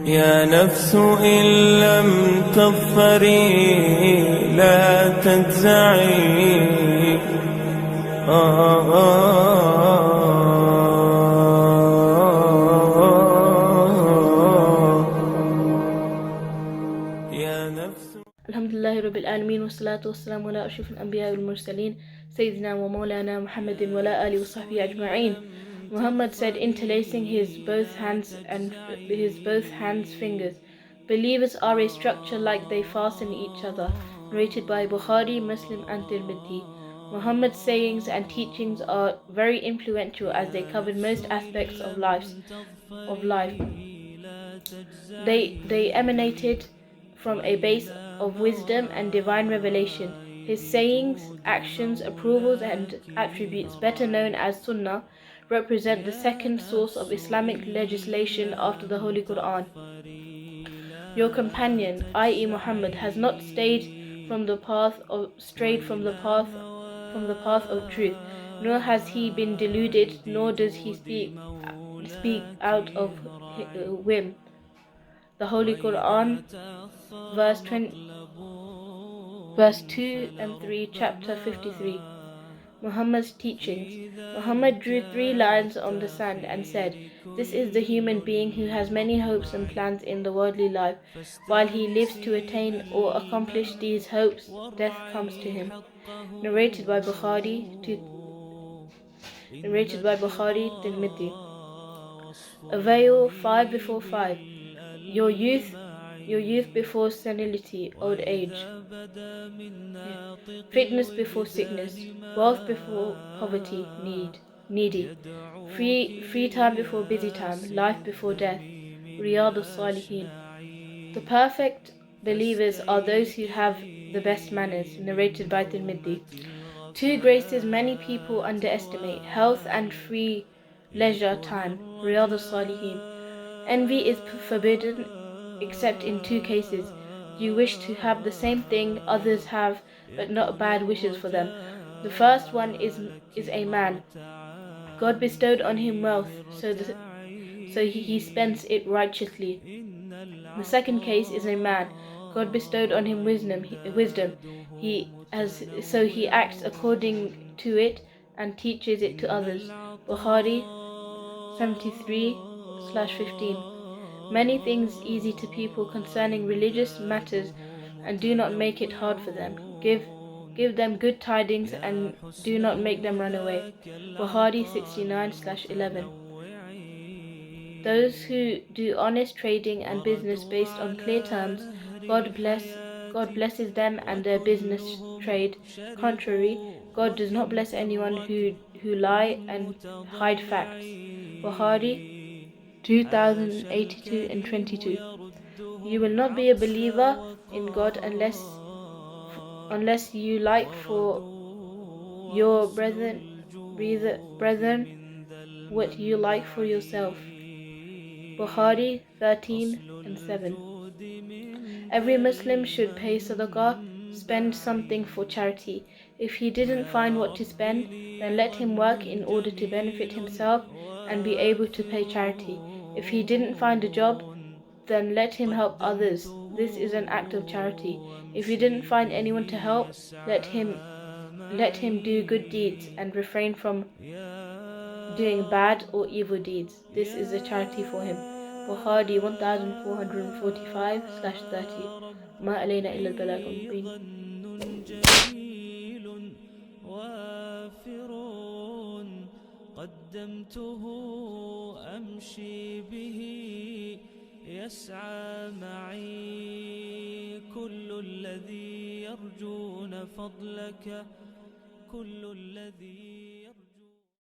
يا نفس إن لم تظفري لا تجزعي يا نفس. Alhamdulillah Rabbil Alameen wa salatu wa salamu ala ashrafil anbiya wal mursaleen Sayyidina wa Mawlana Muhammadin wa ala alihi wa sahbihi ajma'een. Muhammad said, interlacing his both hands fingers, believers are a structure like they fasten each other. Narrated by Bukhari, Muslim and Tirmidhi. Muhammad's sayings and teachings are very influential as they covered most aspects of life. They emanated from a base of wisdom and divine revelation. His sayings, actions, approvals and attributes, better known as Sunnah, represent the second source of Islamic legislation after the Holy Quran. Your companion, i.e. Muhammad, has not strayed from the path of truth, nor has he been deluded, nor does he speak out of whim. The Holy Quran, verse 2 and 3, chapter 53. Muhammad's teachings. Muhammad drew 3 lines on the sand and said, "This is the human being who has many hopes and plans in the worldly life. While he lives to attain or accomplish these hopes, death comes to him." Narrated by Bukhari, Tirmidhi. A veil 5 before 5. Your youth before senility, old age. Fitness before sickness, wealth before poverty, needy. Free time before busy time, life before death. Riyadus Salihin. The perfect believers are those who have the best manners. Narrated by Tirmidhi. 2 graces many people underestimate: health and free leisure time. Riyadus Salihin. Envy is forbidden except in 2 cases. You wish to have the same thing others have, but not bad wishes for them. The first one is a man. God bestowed on him wealth, so he spends it righteously. The second case is a man. God bestowed on him wisdom. He acts according to it and teaches it to others. Bukhari 73/15. Many things easy to people concerning religious matters, and do not make it hard for them. Give them good tidings and do not make them run away. Bukhari 69/11. Those who do honest trading and business based on clear terms, God blesses them and their business trade. Contrary, God does not bless anyone who lie and hide facts. Bukhari 2082 and 22. You will not be a believer in God unless you like for your brethren what you like for yourself. Bukhari 13 and 7. Every Muslim should pay sadaqah, spend something for charity. If he didn't find what to spend, then let him work in order to benefit himself and be able to pay charity. If he didn't find a job, then let him help others. This is an act of charity. If he didn't find anyone to help, let him do good deeds and refrain from doing bad or evil deeds. This is a charity for him. Bukhari 1445/30. ما علينا إلا البلاغ المبين. قدمته أمشي به يسعى معي كل الذي يرجون فضلك كل الذي